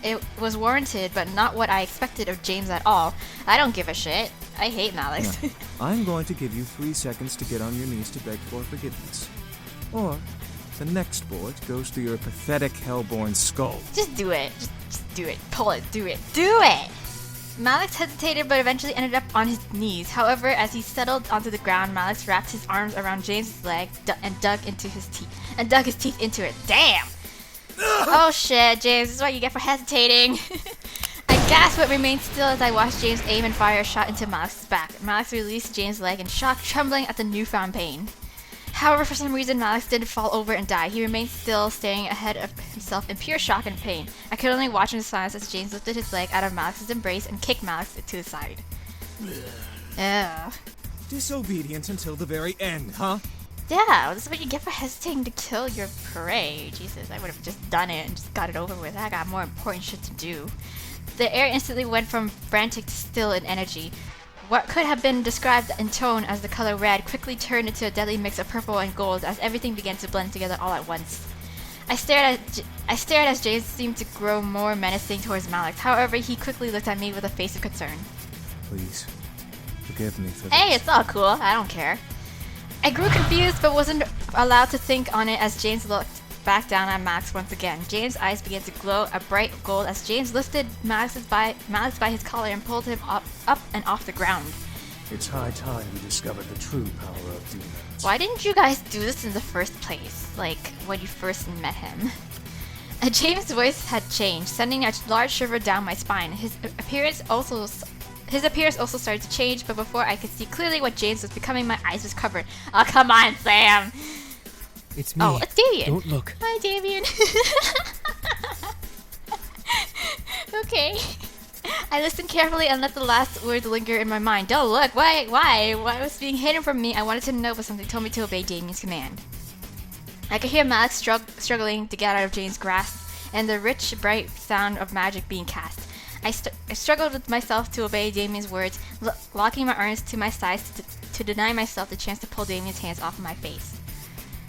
S1: It was warranted, but not what I expected of James at all. I don't give a shit. I hate Malix.
S2: No. I'm going to give you 3 seconds to get on your knees to beg for forgiveness. Or, the next bullet goes through your pathetic hellborn skull.
S1: Just do it. Just do it. Pull it. Do it. Do it! Malix hesitated but eventually ended up on his knees. However, as he settled onto the ground, Malix wrapped his arms around James's leg and dug his teeth into it. Damn! Oh shit, James, this is what you get for hesitating. I gasped but remained still as I watched James aim and fire a shot into Malix's back. Malix released James' leg in shock, trembling at the newfound pain. However, for some reason, Malix didn't fall over and die. He remained still, staring ahead of himself in pure shock and pain. I could only watch in silence as James lifted his leg out of Malix's embrace and kicked Malix to the side. Ugh.
S2: Disobedient until the very end, huh?
S1: Yeah, this is what you get for hesitating to kill your prey. Jesus, I would have just done it and just got it over with. I got more important shit to do. The air instantly went from frantic to still in energy. What could have been described in tone as the color red quickly turned into a deadly mix of purple and gold as everything began to blend together all at once. I stared as James seemed to grow more menacing towards Malix. However, he quickly looked at me with a face of concern.
S2: Please, forgive me for this.
S1: Hey, it's all cool. I don't care. I grew confused but wasn't allowed to think on it as James looked back down at Malix once again. James' eyes began to glow a bright gold as James lifted Malix by his collar and pulled him up and off the ground.
S6: It's high time we discovered the true power of demons.
S1: Why didn't you guys do this in the first place? Like, when you first met him? James' voice had changed, sending a large shiver down my spine. His appearance also started to change, but before I could see clearly what James was becoming, my eyes was covered. Oh, come on, Sam!
S6: It's me.
S1: Oh, it's Damien.
S6: Don't look.
S1: Hi, Damien. Okay. I listened carefully and let the last words linger in my mind. Don't look. Why? What was being hidden from me? I wanted to know, but something told me to obey Damien's command. I could hear Malix struggling to get out of James' grasp and the rich, bright sound of magic being cast. I struggled with myself to obey Damien's words, locking my arms to my sides to deny myself the chance to pull Damien's hands off of my face.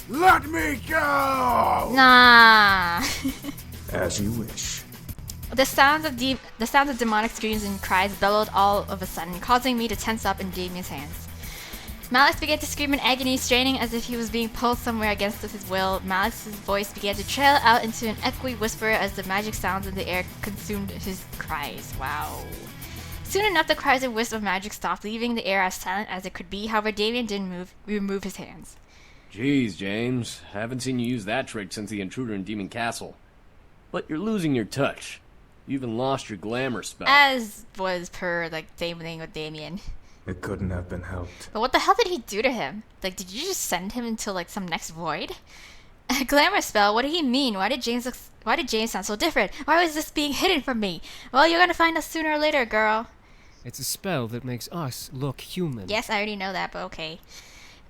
S5: Let me go!
S1: Nah.
S6: As you wish.
S1: The sounds of demonic screams and cries bellowed all of a sudden, causing me to tense up in Damien's hands. Malix began to scream in agony, straining as if he was being pulled somewhere against his will. Malix's voice began to trail out into an echoey whisper as the magic sounds in the air consumed his cries. Wow. Soon enough, the cries and wisps of magic stopped, leaving the air as silent as it could be. However, Damien didn't remove his hands.
S7: Jeez, James. Haven't seen you use that trick since the intruder in Demon Castle. But you're losing your touch. You even lost your glamour spell.
S1: As was per, same thing with Damien.
S6: It couldn't have been helped.
S1: But what the hell did he do to him? Did you just send him into, some next void? A glamour spell? What did he mean? Why did James sound so different? Why was this being hidden from me? Well, you're gonna find out sooner or later, girl.
S8: It's a spell that makes us look human.
S1: Yes, I already know that, but okay.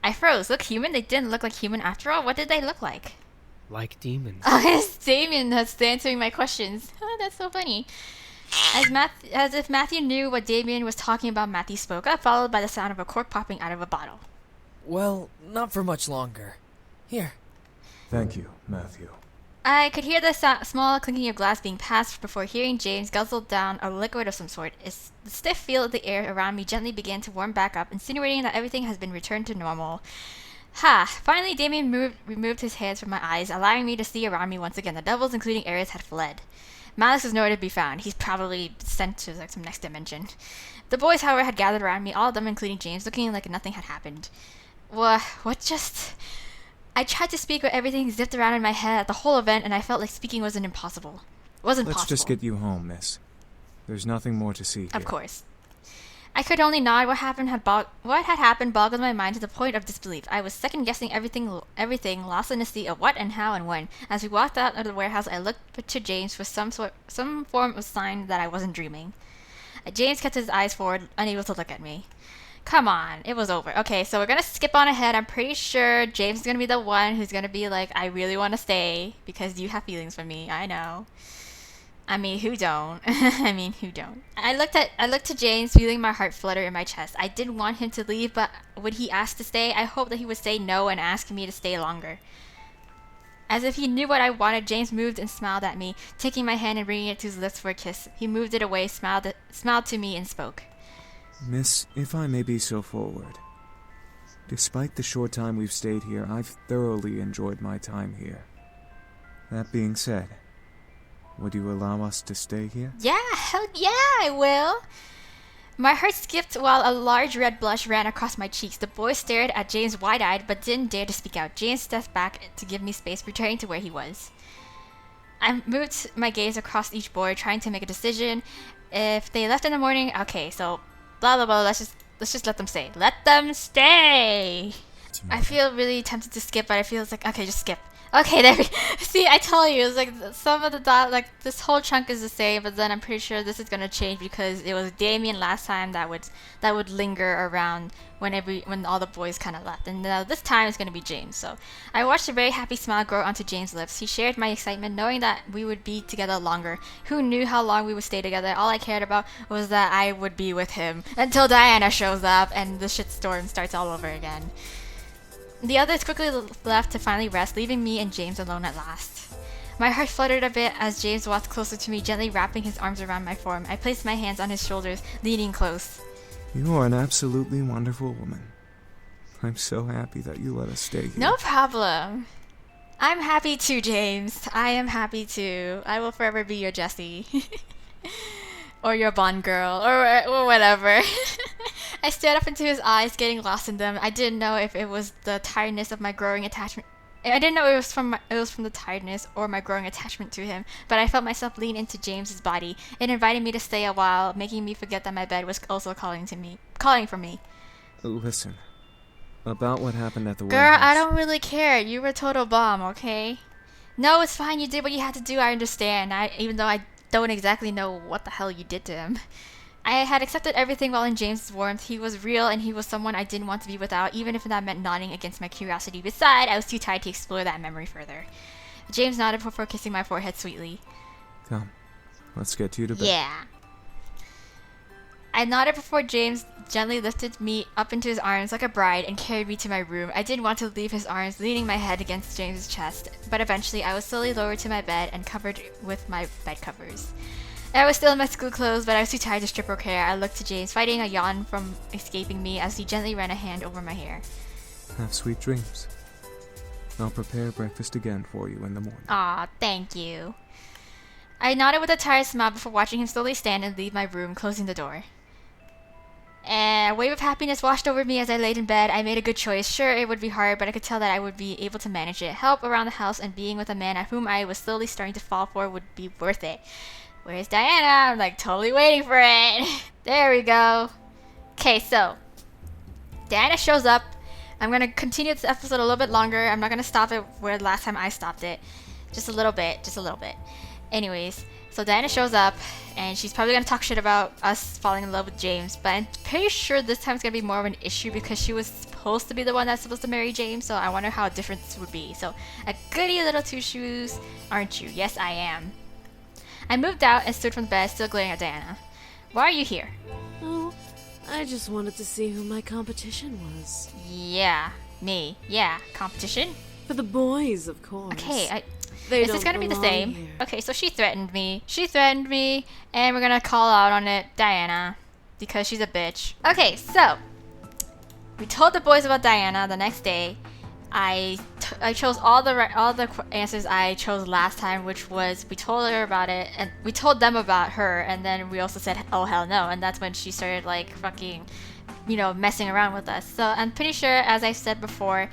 S1: I froze. Look human? They didn't look like human after all. What did they look like?
S8: Like demons.
S1: Oh, it's Damien that's answering my questions. Oh, that's so funny. As if Matthew knew what Damien was talking about, Matthew spoke up, followed by the sound of a cork popping out of a bottle.
S4: Well, not for much longer. Here.
S6: Thank you, Matthew.
S1: I could hear the small clinking of glass being passed before hearing James guzzle down a liquid of some sort. The stiff feel of the air around me gently began to warm back up, insinuating that everything has been returned to normal. Ha! Finally, Damien removed his hands from my eyes, allowing me to see around me once again. The devils, including Ares, had fled. Malix was nowhere to be found. He's probably sent to some next dimension. The boys, however, had gathered around me, all of them, including James, looking like nothing had happened. What just... I tried to speak, but everything zipped around in my head at the whole event, and I felt like speaking wasn't impossible.
S2: Let's just get you home, miss. There's nothing more to see here.
S1: Of course. I could only nod. What had happened boggled my mind to the point of disbelief. I was second-guessing everything, lost in the sea of what and how and when. As we walked out of the warehouse, I looked to James for some form of sign that I wasn't dreaming. James kept his eyes forward, unable to look at me. Come on, it was over. Okay, so we're gonna skip on ahead. I'm pretty sure James is gonna be the one who's gonna be like, I really want to stay because you have feelings for me. I know. I mean, who don't? Who don't? I looked to James, feeling my heart flutter in my chest. I didn't want him to leave, but would he ask to stay? I hoped that he would say no and ask me to stay longer. As if he knew what I wanted, James moved and smiled at me, taking my hand and bringing it to his lips for a kiss. He moved it away, smiled to me, and spoke.
S2: Miss, if I may be so forward. Despite the short time we've stayed here, I've thoroughly enjoyed my time here. That being said, would you allow us to stay here?
S1: Yeah, hell yeah, I will. My heart skipped while a large red blush ran across my cheeks. The boy stared at James wide-eyed but didn't dare to speak out. James stepped back to give me space, returning to where he was. I moved my gaze across each boy, trying to make a decision. If they left in the morning, okay, so blah blah blah, let's just let them stay. Let them stay! I feel really tempted to skip, but I feel like, okay, just skip. Okay, there we see, I tell you, it's like some of the this whole chunk is the same, but then I'm pretty sure this is gonna change because it was Damien last time that would linger around when all the boys kind of left, and this time it's gonna be James. So I watched a very happy smile grow onto James' lips. He shared my excitement, knowing that we would be together longer. Who knew how long we would stay together? All I cared about was that I would be with him until Diana shows up and the shitstorm starts all over again. The others quickly left to finally rest, leaving me and James alone at last. My heart fluttered a bit as James walked closer to me, gently wrapping his arms around my form. I placed my hands on his shoulders, leaning close.
S2: You are an absolutely wonderful woman. I'm so happy that you let us stay here.
S1: No problem. I'm happy too, James. I am happy too. I will forever be your Jessie. Or your Bond girl, or whatever. I stared up into his eyes, getting lost in them. I didn't know if it was the tiredness of my growing attachment. I didn't know it was from the tiredness or my growing attachment to him, but I felt myself lean into James's body. It invited me to stay a while, making me forget that my bed was also calling for me.
S2: Listen, about what happened at the
S1: Girl,
S2: warehouse.
S1: I don't really care. You were a total bomb, okay? No, it's fine. You did what you had to do. I understand. Even though I don't exactly know what the hell you did to him. I had accepted everything while in James' warmth. He was real, and he was someone I didn't want to be without, even if that meant nodding against my curiosity. Besides, I was too tired to explore that memory further. James nodded before kissing my forehead sweetly.
S2: Come, let's get you to bed.
S1: Yeah. I nodded before James gently lifted me up into his arms like a bride and carried me to my room. I didn't want to leave his arms, leaning my head against James's chest, but eventually I was slowly lowered to my bed and covered with my bed covers. I was still in my school clothes, but I was too tired to strip or care. I looked to James, fighting a yawn from escaping me as he gently ran a hand over my hair.
S2: Have sweet dreams. I'll prepare breakfast again for you in the morning.
S1: Aw, thank you. I nodded with a tired smile before watching him slowly stand and leave my room, closing the door. And a wave of happiness washed over me as I laid in bed. I made a good choice. Sure, it would be hard, but I could tell that I would be able to manage it. Help around the house and being with a man at whom I was slowly starting to fall for would be worth it. Where's Diana? I'm like totally waiting for it. There we go. Okay, so Diana shows up. I'm gonna continue this episode a little bit longer. I'm not gonna stop it where last time I stopped it. Just a little bit. Anyways, so Diana shows up and she's probably gonna talk shit about us falling in love with James, but I'm pretty sure this time it's gonna be more of an issue because she was supposed to be the one that's supposed to marry James, so I wonder how different this would be. So, a goody little two shoes, aren't you? Yes, I am. I moved out and stood from the bed, still glaring at Diana. Why are you here?
S9: Oh, I just wanted to see who my competition was.
S1: Yeah, me. Yeah, competition?
S9: For the boys, of course.
S1: Okay,
S9: They
S1: is this
S9: don't
S1: gonna be the
S9: belong
S1: same?
S9: here.
S1: Okay, so she threatened me, and we're gonna call out on it Diana, because she's a bitch. Okay, so, we told the boys about Diana the next day. I chose all the answers I chose last time, which was we told her about it, and we told them about her, and then we also said, oh hell no, and that's when she started like fucking, messing around with us. So I'm pretty sure, as I said before,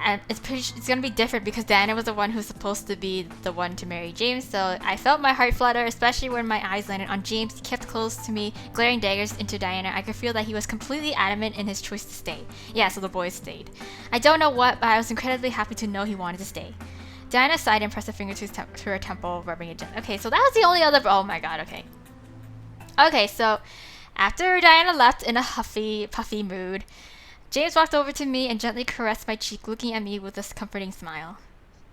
S1: and it's gonna be different because Diana was the one who's supposed to be the one to marry James. So I felt my heart flutter, especially when my eyes landed on James. He kept close to me, glaring daggers into Diana. I could feel that he was completely adamant in his choice to stay. Yeah, so the boys stayed. I don't know what, but I was incredibly happy to know he wanted to stay. Diana sighed and pressed a finger to her temple, rubbing it gently. Okay, so that was the only other. Oh my god. Okay. Okay, so after Diana left in a huffy, puffy mood, James walked over to me and gently caressed my cheek, looking at me with a comforting smile.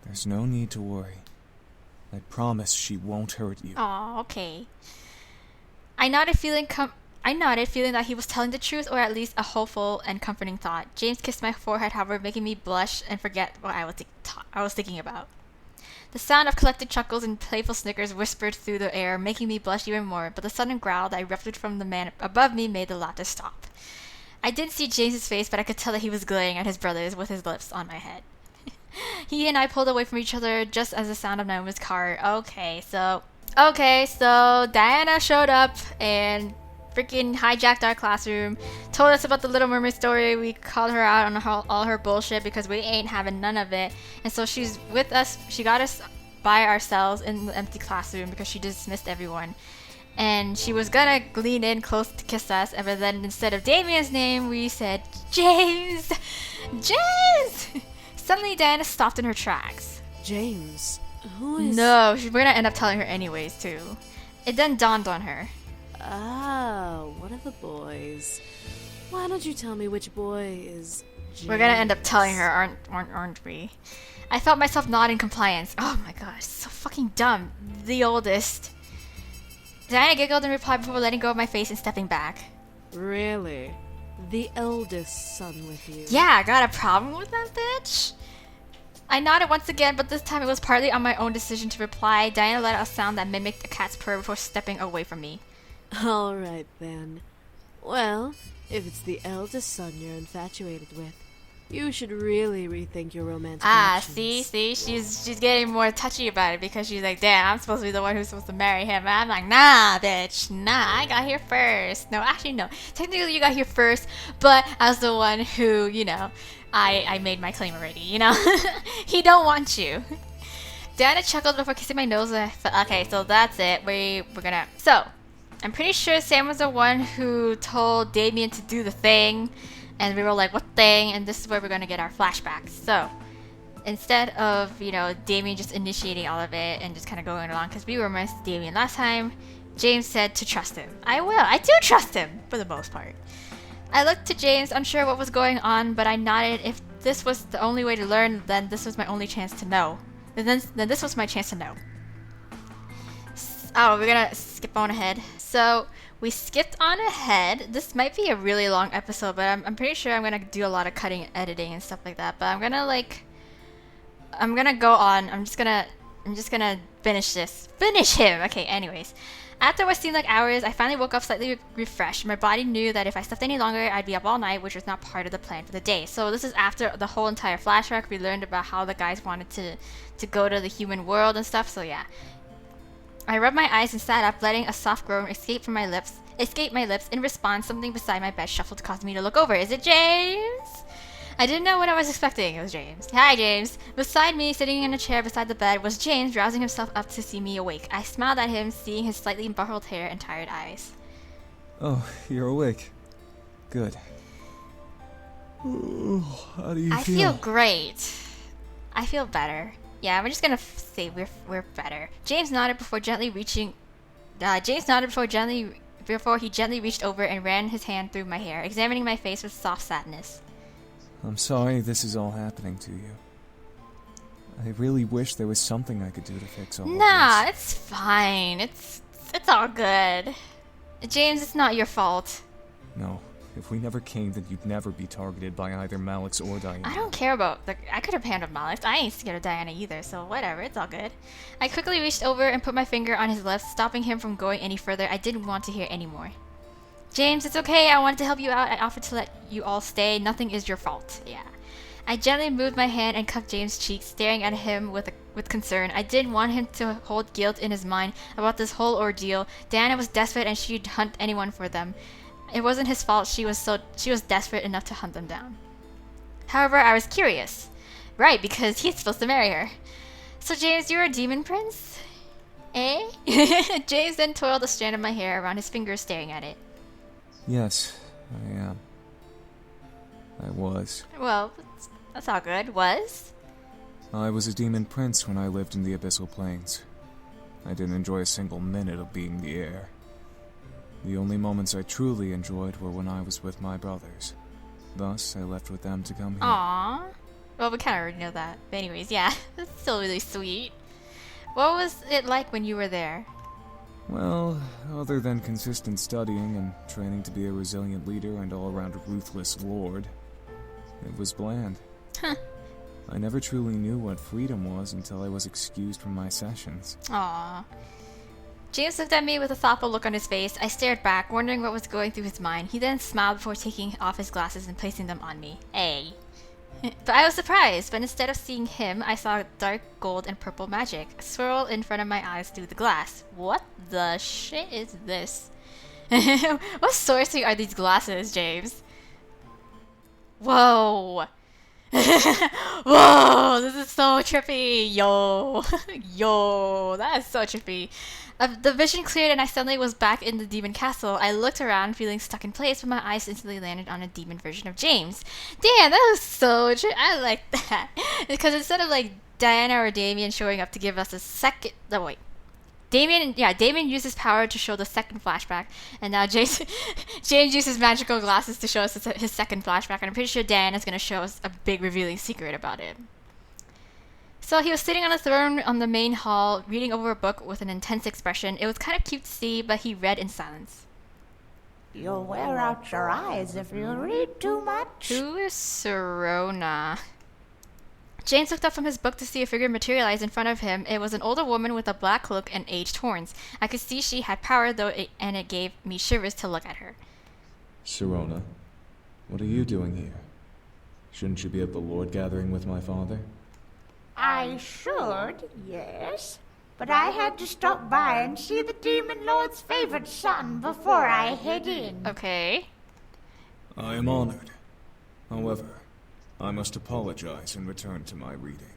S2: There's no need to worry. I promise she won't hurt you.
S1: Aw, okay. I nodded, feeling that he was telling the truth, or at least a hopeful and comforting thought. James kissed my forehead, however, making me blush and forget what I was thinking about. The sound of collected chuckles and playful snickers whispered through the air, making me blush even more, but the sudden growl that erupted from the man above me made the laughter stop. I didn't see James's face, but I could tell that he was glaring at his brothers with his lips on my head. He and I pulled away from each other just as the sound of Naomi's car. Okay, so Diana showed up and freaking hijacked our classroom, told us about the Little Mermaid story. We called her out on all her bullshit because we ain't having none of it. And so she's with us. She got us by ourselves in the empty classroom because she dismissed everyone. And she was gonna lean in close to kiss us, but then instead of Damien's name, we said, James! James! Suddenly, Diana stopped in her tracks.
S9: James? Who is...
S1: No, we're gonna end up telling her anyways, too. It then dawned on her.
S9: Ah, one of the boys. Why don't you tell me which boy is James?
S1: We're gonna end up telling her, aren't we? I felt myself nod in compliance. Oh my gosh, so fucking dumb. The oldest. Diana giggled in reply before letting go of my face and stepping back.
S9: Really? The eldest son with you?
S1: Yeah, I got a problem with that bitch? I nodded once again, but this time it was partly on my own decision to reply. Diana let out a sound that mimicked a cat's purr before stepping away from me.
S9: Alright then. Well, if it's the eldest son you're infatuated with, you should really rethink your romantic actions.
S1: See, she's getting more touchy about it because she's like, damn, I'm supposed to be the one who's supposed to marry him. And I'm like, nah, bitch, nah, I got here first. No, actually, no. Technically, you got here first, but I was the one who, I made my claim already, He don't want you. Diana chuckled before kissing my nose. Okay, so that's it. We're gonna... So, I'm pretty sure Sam was the one who told Damien to do the thing. And we were like, what thing? And this is where we're going to get our flashbacks. So, instead of, Damien just initiating all of it and just kind of going along, because we romance Damien last time, James said to trust him. I will. I do trust him, for the most part. I looked to James, unsure what was going on, but I nodded. If this was the only way to learn, then this was my only chance to know. Then this was my chance to know. Oh, we're going to skip on ahead. So, We skipped on ahead. This might be a really long episode, but I'm pretty sure I'm gonna do a lot of cutting and editing and stuff like that. But I'm gonna go on. I'm just gonna finish this. Finish him! Okay, anyways. After what seemed like hours, I finally woke up slightly refreshed. My body knew that if I slept any longer, I'd be up all night, which was not part of the plan for the day. So this is after the whole entire flashback. We learned about how the guys wanted to go to the human world and stuff, so yeah. I rubbed my eyes and sat up, letting a soft groan escape my lips. In response, something beside my bed shuffled, causing me to look over. Is it James? I didn't know what I was expecting. It was James. Hi, James. Beside me, sitting in a chair beside the bed, was James, rousing himself up to see me awake. I smiled at him, seeing his slightly ruffled hair and tired eyes.
S2: Oh, you're awake. Good. Oh, how do you feel?
S1: I feel great. I feel better. Yeah, we're just gonna say we're better. James nodded before he gently reached over and ran his hand through my hair, examining my face with soft sadness.
S2: I'm sorry this is all happening to you. I really wish there was something I could do to fix all of this.
S1: Nah, it's fine. It's all good. James, it's not your fault.
S2: No, if we never came, then you'd never be targeted by either Malix or Diana.
S1: I don't care about I could have handled Malix. I ain't scared of Diana either, so whatever, it's all good. I quickly reached over and put my finger on his lips, stopping him from going any further. I didn't want to hear anymore. James, it's okay. I wanted to help you out. I offered to let you all stay. Nothing is your fault. Yeah. I gently moved my hand and cupped James' cheek, staring at him with concern. I didn't want him to hold guilt in his mind about this whole ordeal. Diana was desperate and she'd hunt anyone for them. It wasn't his fault. She was desperate enough to hunt them down. However, I was curious. Right, because he's supposed to marry her. So James, you're a demon prince? Eh? James then twirled a strand of my hair around his finger, staring at it.
S2: Yes, I am. I was.
S1: Well, that's all good. Was?
S2: I was a demon prince when I lived in the Abyssal Plains. I didn't enjoy a single minute of being the heir. The only moments I truly enjoyed were when I was with my brothers. Thus, I left with them to come here.
S1: Aww. Well, we kind of already know that. But anyways, yeah. That's still really sweet. What was it like when you were there?
S2: Well, other than consistent studying and training to be a resilient leader and all-around ruthless lord, it was bland.
S1: Huh.
S2: I never truly knew what freedom was until I was excused from my sessions.
S1: Aww. James looked at me with a thoughtful look on his face. I stared back, wondering what was going through his mind. He then smiled before taking off his glasses and placing them on me. Hey. But I was surprised, but instead of seeing him, I saw dark gold and purple magic swirl in front of my eyes through the glass. What the shit is this? What sorcery are these glasses, James? Whoa! Whoa! This is so trippy! Yo! Yo! That is so trippy. The vision cleared and I suddenly was back in the demon castle. I looked around, feeling stuck in place, but my eyes instantly landed on a demon version of James. Damn, that was so I like that. Because instead of like Diana or Damien showing up to give us a second... Oh, wait. Damien used his power to show the second flashback, and now James uses magical glasses to show us his second flashback, and I'm pretty sure Diana's going to show us a big revealing secret about it. So he was sitting on a throne on the main hall, reading over a book with an intense expression. It was kind of cute to see, but he read in silence.
S5: You'll wear out your eyes if you read too much.
S1: Who is Serona? James looked up from his book to see a figure materialize in front of him. It was an older woman with a black cloak and aged horns. I could see she had power, and it gave me shivers to look at her.
S2: Serona, what are you doing here? Shouldn't you be at the Lord gathering with my father?
S5: I should, yes. But I had to stop by and see the Demon Lord's favorite son before I head in.
S1: Okay.
S2: I am honored. However, I must apologize and return to my reading.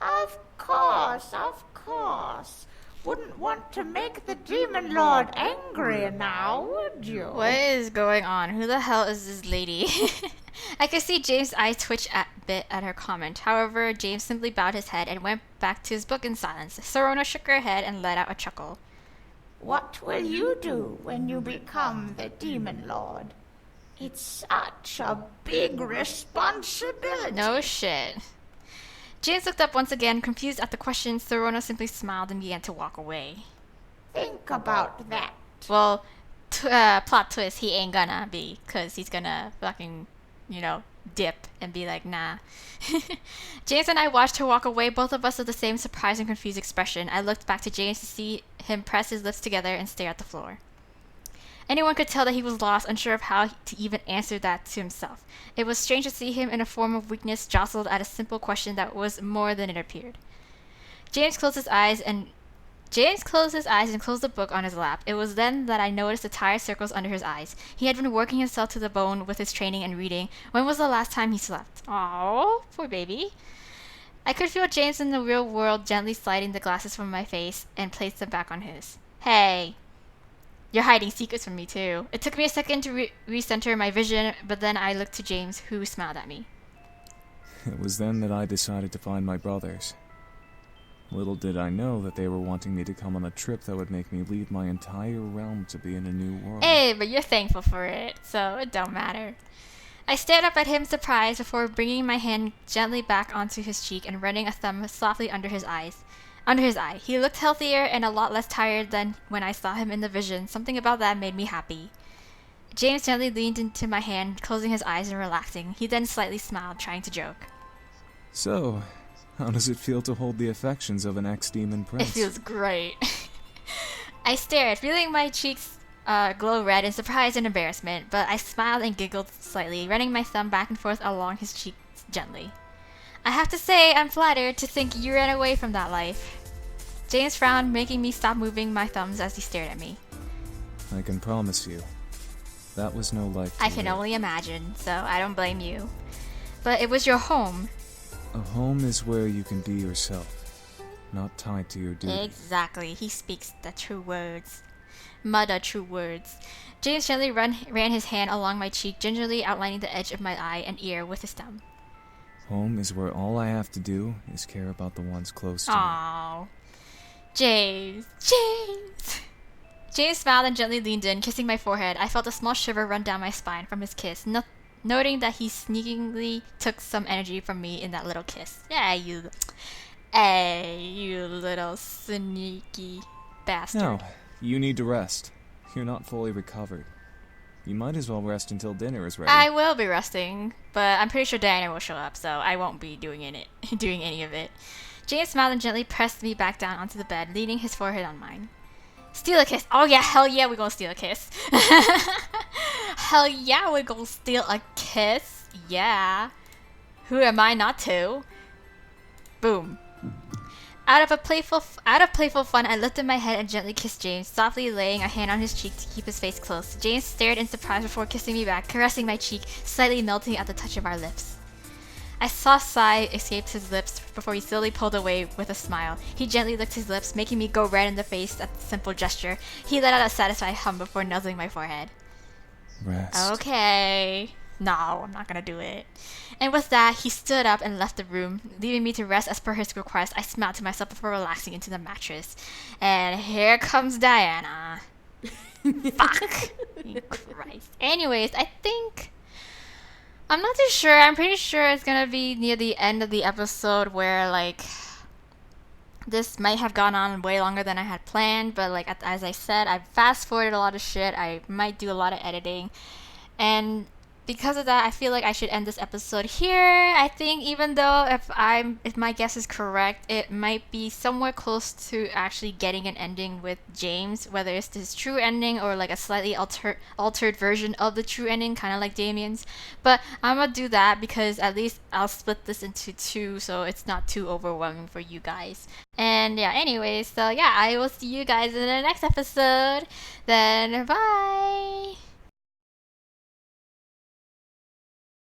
S5: Of course, of course. Wouldn't want to make the Demon Lord angry now, would you?
S1: What is going on? Who the hell is this lady? I could see James' eyes twitch a bit at her comment. However, James simply bowed his head and went back to his book in silence. Serona shook her head and let out a chuckle.
S5: What will you do when you become the Demon Lord? It's such a big responsibility.
S1: No shit. James looked up once again, confused at the question. Serona simply smiled and began to walk away.
S5: Think about that.
S1: Well, plot twist, he ain't gonna be, because he's gonna fucking, dip and be like, nah. James and I watched her walk away, both of us with the same surprised and confused expression. I looked back to James to see him press his lips together and stare at the floor. Anyone could tell that he was lost, unsure of how to even answer that to himself. It was strange to see him in a form of weakness, jostled at a simple question that was more than it appeared. James closed his eyes and closed the book on his lap. It was then that I noticed the tired circles under his eyes. He had been working himself to the bone with his training and reading. When was the last time he slept? Oh, poor baby. I could feel James in the real world gently sliding the glasses from my face and placed them back on his. Hey, you're hiding secrets from me too. It took me a second to recenter my vision, but then I looked to James, who smiled at me.
S2: It was then that I decided to find my brothers. Little did I know that they were wanting me to come on a trip that would make me leave my entire realm to be in a new world.
S1: Hey, but you're thankful for it, so it don't matter. I stared up at him surprised before bringing my hand gently back onto his cheek and running a thumb softly under his eye. He looked healthier and a lot less tired than when I saw him in the vision. Something about that made me happy. James gently leaned into my hand, closing his eyes and relaxing. He then slightly smiled, trying to joke.
S2: So, how does it feel to hold the affections of an ex-demon prince?
S1: It feels great. I stared, feeling my cheeks glow red in surprise and embarrassment, but I smiled and giggled slightly, running my thumb back and forth along his cheeks gently. I have to say, I'm flattered to think you ran away from that life. James frowned, making me stop moving my thumbs as he stared at me.
S2: I can promise you, that was no life to
S1: I can
S2: live.
S1: only imagine, so I don't blame you. But it was your home.
S2: A home is where you can be yourself, not tied to your duties.
S1: Exactly, he speaks the true words. Mother true words. James gently ran his hand along my cheek, gingerly outlining the edge of my eye and ear with his thumb.
S2: Home is where all I have to do is care about the ones close to me.
S1: Aww. James. James smiled and gently leaned in, kissing my forehead. I felt a small shiver run down my spine from his kiss, noting that he sneakingly took some energy from me in that little kiss. You little sneaky bastard.
S2: No, you need to rest. You're not fully recovered. You might as well rest until dinner is ready.
S1: I will be resting, but I'm pretty sure Diana will show up, so I won't be doing any of it. James smiled and gently pressed me back down onto the bed, leaning his forehead on mine. Steal a kiss. Oh yeah, hell yeah, we're gonna steal a kiss. Hell yeah, we're gonna steal a kiss. Yeah. Who am I not to? Boom. Out of playful fun, I lifted my head and gently kissed James, softly laying a hand on his cheek to keep his face close. James stared in surprise before kissing me back, caressing my cheek, slightly melting at the touch of our lips. A soft sigh escaped his lips before he slowly pulled away with a smile. He gently licked his lips, making me go red in the face at the simple gesture. He let out a satisfied hum before nuzzling my forehead.
S2: Rest.
S1: Okay. No, I'm not gonna do it. And with that, he stood up and left the room, leaving me to rest as per his request. I smiled to myself before relaxing into the mattress. And here comes Diana. Fuck. Christ. Anyways, I'm not too sure. I'm pretty sure it's gonna be near the end of the episode where, like, this might have gone on way longer than I had planned, but, like, as I said, I fast-forwarded a lot of shit. I might do a lot of editing. And because of that, I feel like I should end this episode here. I think even though if my guess is correct, it might be somewhere close to actually getting an ending with James, whether it's his true ending or like a slightly altered version of the true ending, kind of like Damien's. But I'm gonna do that because at least I'll split this into two, so it's not too overwhelming for you guys. And yeah, anyways, so yeah, I will see you guys in the next episode. Then bye.